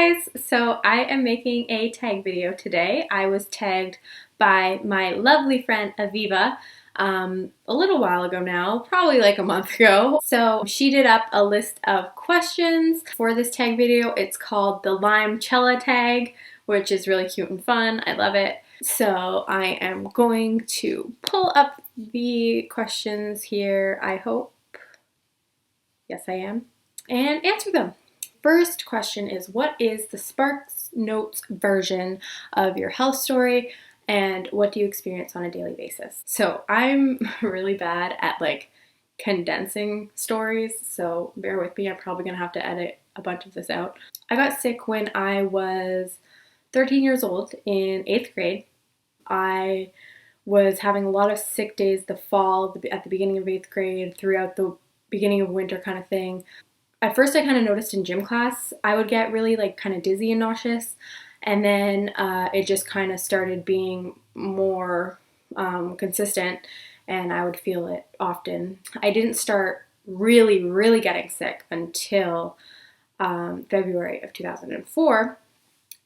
guys! So I am making a tag video today. I was tagged by my lovely friend Aviva a little while ago now, probably like a month ago. So she did up a list of questions for this tag video. It's called the LYMECHELLA Tag, which is really cute and fun. I love it. So I am going to pull up the questions here, I hope. Yes, I am. And answer them. First question is, what is the Sparks Notes version of your health story and what do you experience on a daily basis? So I'm really bad at like condensing stories, so bear with me. I'm probably gonna have to edit a bunch of this out. I got sick when I was 13 years old in 8th grade. I was having a lot of sick days the fall, at the beginning of 8th grade, throughout the beginning of winter kind of thing. At first I kind of noticed in gym class I would get really like kind of dizzy and nauseous, and then it just kind of started being more consistent and I would feel it often. I didn't start really getting sick until February of 2004,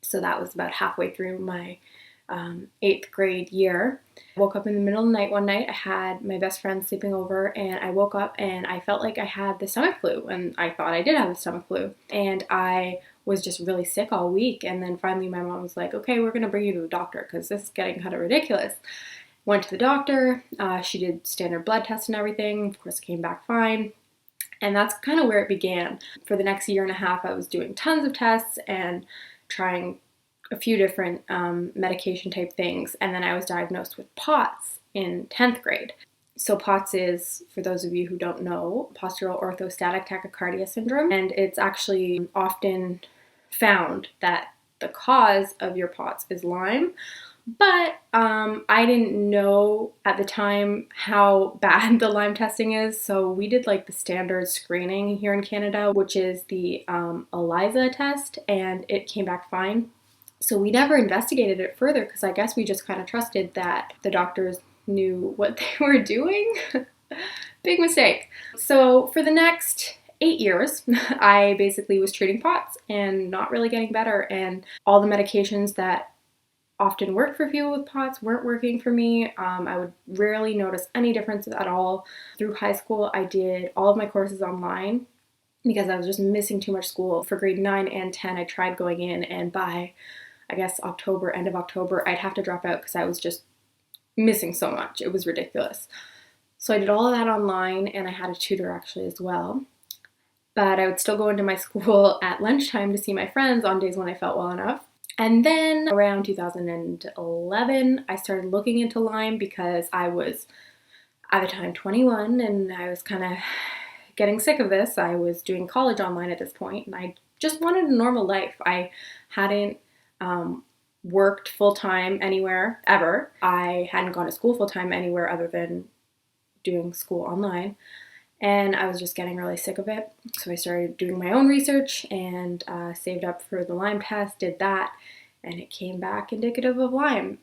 so that was about halfway through my 8th grade year. I woke up in the middle of the night one night. I had my best friend sleeping over and I woke up and I felt like I had the stomach flu, and I thought I did have the stomach flu, and I was just really sick all week. And then finally my mom was like, okay, we're gonna bring you to the doctor because this is getting kind of ridiculous. Went to the doctor. She did standard blood tests and everything. Of course it came back fine. And that's kind of where it began. For the next year and a half I was doing tons of tests and trying a few different medication type things, and then I was diagnosed with POTS in 10th grade. So POTS is, for those of you who don't know, postural orthostatic tachycardia syndrome, and it's actually often found that the cause of your POTS is Lyme, but I didn't know at the time how bad the Lyme testing is, so we did like the standard screening here in Canada, which is the ELISA test, and it came back fine. So we never investigated it further because I guess we just kind of trusted that the doctors knew what they were doing. Big mistake. So for the next 8 years, I basically was treating POTS and not really getting better, and all the medications that often work for people with POTS weren't working for me. I would rarely notice any difference at all. Through high school, I did all of my courses online because I was just missing too much school. For grade 9 and 10, I tried going in, and by I guess October, end of October, I'd have to drop out because I was just missing so much. It was ridiculous. So I did all of that online, and I had a tutor actually as well. But I would still go into my school at lunchtime to see my friends on days when I felt well enough. And then around 2011, I started looking into Lyme because I was at the time 21 and I was kind of getting sick of this. I was doing college online at this point and I just wanted a normal life. I hadn't worked full-time anywhere ever. I hadn't gone to school full-time anywhere other than doing school online, and I was just getting really sick of it. So I started doing my own research and saved up for the Lyme test, did that, and it came back indicative of Lyme.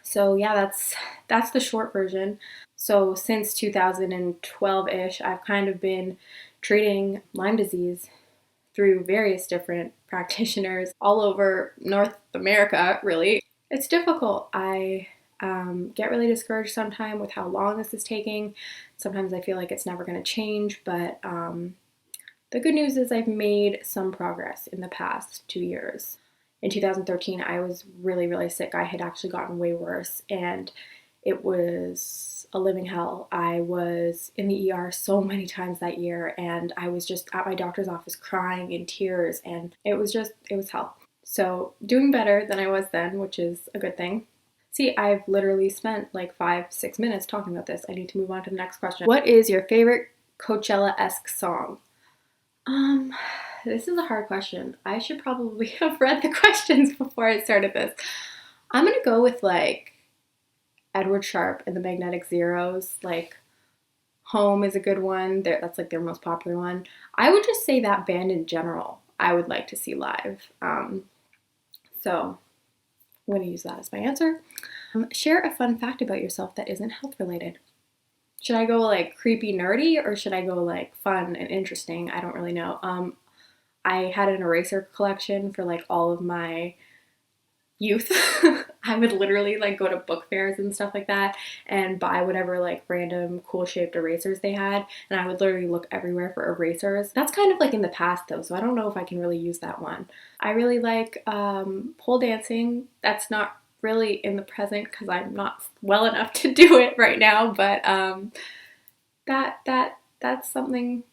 So yeah, that's the short version. So since 2012-ish, I've kind of been treating Lyme disease through various different practitioners all over North America, really. It's difficult. I get really discouraged sometimes with how long this is taking. Sometimes I feel like it's never going to change, but the good news is I've made some progress in the past 2 years. In 2013, I was really sick. I had actually gotten way worse, and it was a living hell. I was in the ER so many times that year, and I was just at my doctor's office crying in tears, and it was hell. So doing better than I was then, which is a good thing. See, I've literally spent like 5-6 minutes talking about this. I need to move on to the next question. What is your favorite Coachella-esque song? This is a hard question. I should probably have read the questions before I started this. I'm gonna go with like Edward Sharpe and the Magnetic Zeros. Like Home is a good one. That's like their most popular one. I would just say that band in general I would like to see live. So I'm going to use that as my answer. Share a fun fact about yourself that isn't health related. Should I go like creepy nerdy or should I go like fun and interesting? I don't really know. I had an eraser collection for like all of my youth. I would literally like go to book fairs and stuff like that and buy whatever like random cool shaped erasers they had, and I would literally look everywhere for erasers. That's kind of like in the past though, so I don't know if I can really use that one. I really like pole dancing. That's not really in the present because I'm not well enough to do it right now, but that's something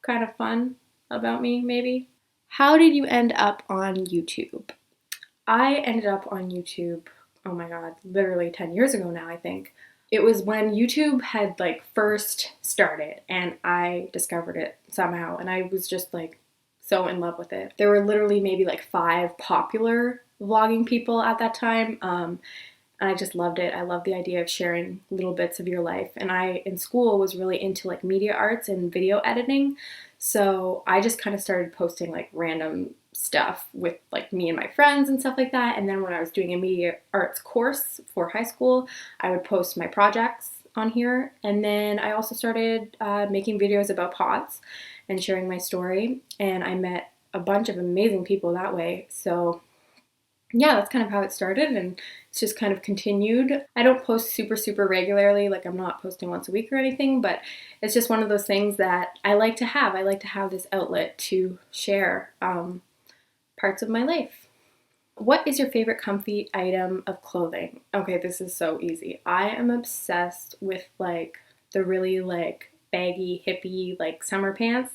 kind of fun about me, maybe. How did you end up on YouTube? I ended up on YouTube, oh my god, literally 10 years ago now, I think. It was when YouTube had like first started and I discovered it somehow, and I was just like so in love with it. There were literally maybe like 5 popular vlogging people at that time. And I just loved it. I loved the idea of sharing little bits of your life. And I, in school, was really into like media arts and video editing. So I just kind of started posting like random stuff with like me and my friends and stuff like that. And then when I was doing a media arts course for high school, I would post my projects on here. And then I also started making videos about pots and sharing my story. And I met a bunch of amazing people that way. So yeah, that's kind of how it started, and it's just kind of continued. I don't post super regularly, like I'm not posting once a week or anything, but it's just one of those things that I like to have. I like to have this outlet to share parts of my life. What is your favorite comfy item of clothing? Okay, this is so easy. I am obsessed with like the really like baggy, hippie, like summer pants.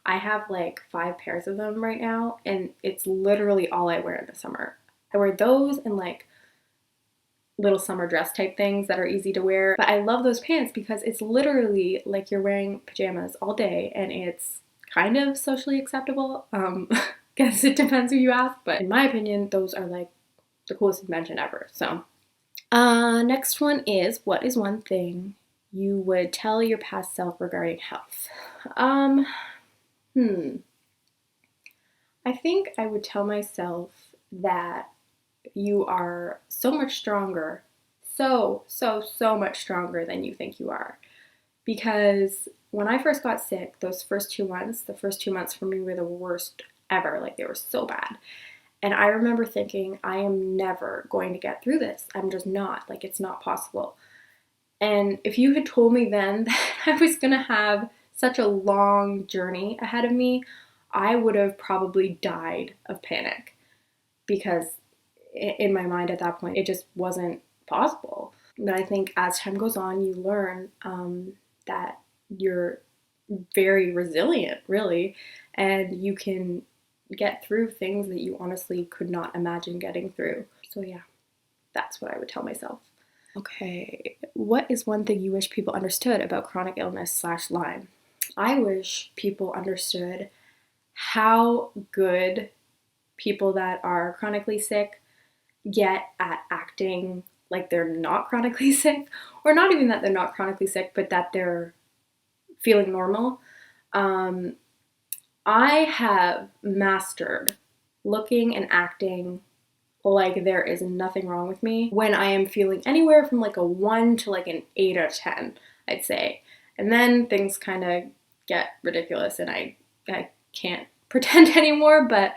I have like 5 pairs of them right now, and it's literally all I wear in the summer. I wear those and like little summer dress type things that are easy to wear. But I love those pants because it's literally like you're wearing pajamas all day, and it's kind of socially acceptable. Guess it depends who you ask, but in my opinion, those are like the coolest invention ever. So, next one is, what is one thing you would tell your past self regarding health? I think I would tell myself that you are so much stronger, so much stronger than you think you are. Because when I first got sick, those first 2 months, the first 2 months for me were the worst ever. Like they were so bad. And I remember thinking, I am never going to get through this. I'm just not. Like it's not possible. And if you had told me then that I was going to have such a long journey ahead of me, I would have probably died of panic, because in my mind at that point, it just wasn't possible. But I think as time goes on, you learn that you're very resilient, really, and you can get through things that you honestly could not imagine getting through. So yeah, that's what I would tell myself. Okay, what is one thing you wish people understood about chronic illness / Lyme? I wish people understood how good people that are chronically sick get at acting like they're not chronically sick, or not even that they're not chronically sick, but that they're feeling normal. I have mastered looking and acting like there is nothing wrong with me when I am feeling anywhere from like a 1 to like an 8 or 10, I'd say. And then things kind of get ridiculous and I can't pretend anymore. But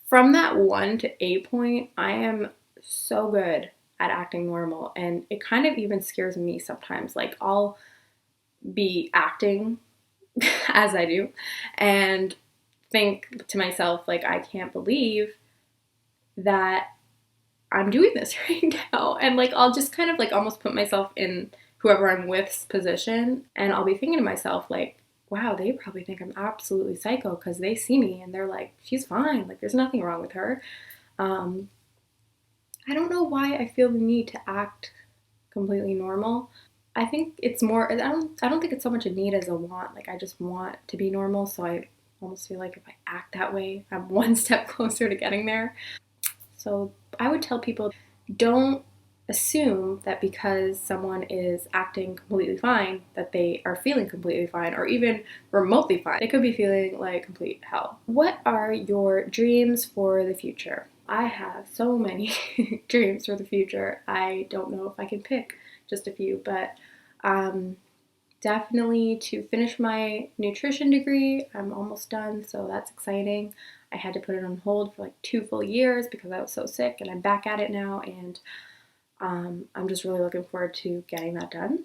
from that 1 to 8 point, I am so good at acting normal. And it kind of even scares me sometimes. Like I'll be acting as I do and think to myself, like, I can't believe that I'm doing this right now. And like I'll just kind of like almost put myself in whoever I'm with's position, and I'll be thinking to myself like, wow, they probably think I'm absolutely psycho because they see me and they're like, she's fine, like there's nothing wrong with her. I don't know why I feel the need to act completely normal. I think it's more, I don't think it's so much a need as a want. Like I just want to be normal, so I almost feel like if I act that way, I'm one step closer to getting there. So I would tell people, don't assume that because someone is acting completely fine that they are feeling completely fine or even remotely fine. They could be feeling like complete hell. What are your dreams for the future? I have so many dreams for the future. I don't know if I can pick just a few, but definitely to finish my nutrition degree. I'm almost done, so that's exciting. I had to put it on hold for like 2 full years because I was so sick, and I'm back at it now, and I'm just really looking forward to getting that done.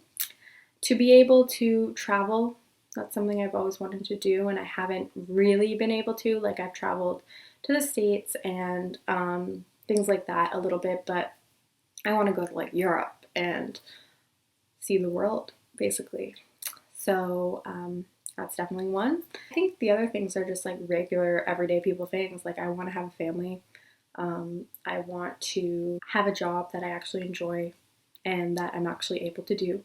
To be able to travel, that's something I've always wanted to do, and I haven't really been able to. Like, I've traveled to the States and things like that a little bit, but I want to go to like Europe and see the world, basically. So that's definitely one. I think the other things are just like regular everyday people things. Like, I want to have a family. I want to have a job that I actually enjoy and that I'm actually able to do.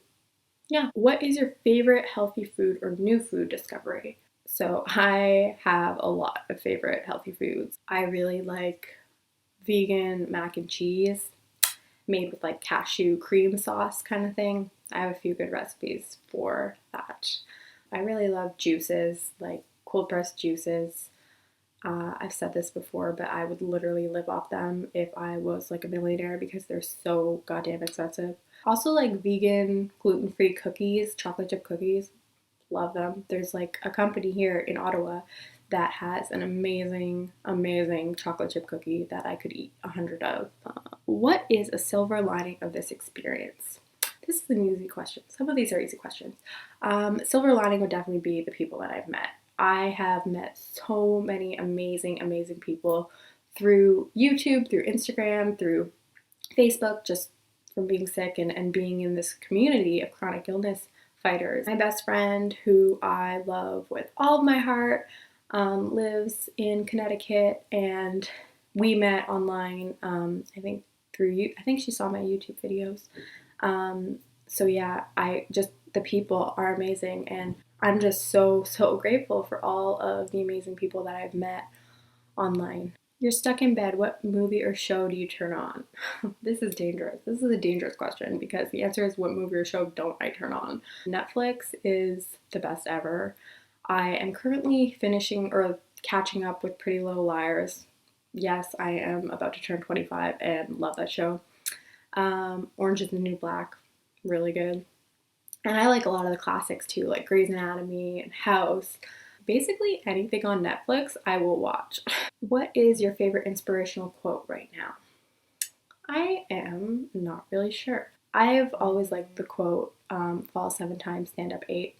Yeah. What is your favorite healthy food or new food discovery? So I have a lot of favorite healthy foods. I really like vegan mac and cheese made with like cashew cream sauce kind of thing. I have a few good recipes for that. I really love juices, like cold pressed juices. I've said this before, but I would literally live off them if I was like a millionaire because they're so goddamn expensive. Also, like vegan, gluten-free cookies, chocolate chip cookies. Love them. There's like a company here in Ottawa that has an amazing, amazing chocolate chip cookie that I could eat 100 of. What is a silver lining of this experience? This is an easy question. Some of these are easy questions. Silver lining would definitely be the people that I've met. I have met so many amazing, amazing people through YouTube, through Instagram, through Facebook, just from being sick and being in this community of chronic illness fighters. My best friend, who I love with all of my heart, lives in Connecticut, and we met online. I think I think she saw my YouTube videos. So yeah, the people are amazing, and I'm just so, so grateful for all of the amazing people that I've met online. You're stuck in bed. What movie or show do you turn on? This is dangerous. This is a dangerous question because the answer is what movie or show don't I turn on? Netflix is the best ever. I am currently finishing or catching up with Pretty Little Liars. Yes, I am about to turn 25 and love that show. Orange is the New Black, really good. And I like a lot of the classics too, like Grey's Anatomy and House. Basically anything on Netflix, I will watch. What is your favorite inspirational quote right now? I am not really sure. I've always liked the quote, fall 7 times, stand up 8,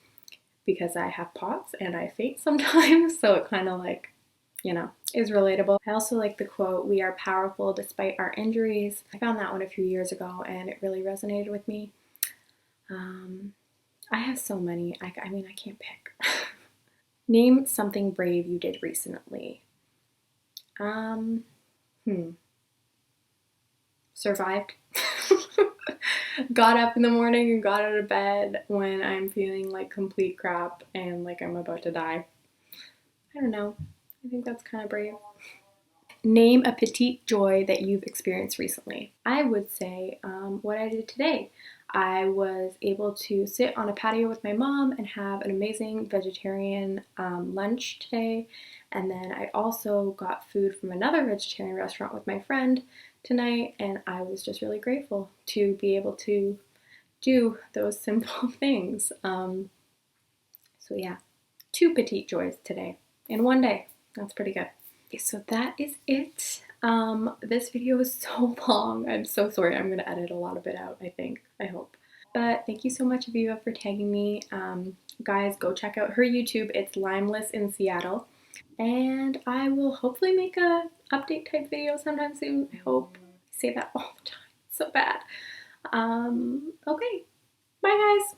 because I have POTS and I faint sometimes, so it kind of like, is relatable. I also like the quote, we are powerful despite our injuries. I found that one a few years ago and it really resonated with me. I have so many. I mean, I can't pick. Name something brave you did recently. Survived. Got up in the morning and got out of bed when I'm feeling like complete crap and like I'm about to die. I don't know. I think that's kind of brave. Name a petite joy that you've experienced recently. I would say what I did today. I was able to sit on a patio with my mom and have an amazing vegetarian lunch today. And then I also got food from another vegetarian restaurant with my friend tonight, and I was just really grateful to be able to do those simple things. So yeah, 2 petite joys today in one day. That's pretty good. Okay, so that is it. This video is so long. I'm so sorry. I'm going to edit a lot of it out, I think. I hope. But thank you so much, Aviva, for tagging me. Guys, go check out her YouTube. It's Lymeless in Seattle. And I will hopefully make a update type video sometime soon. I hope. I say that all the time. It's so bad. Okay. Bye, guys.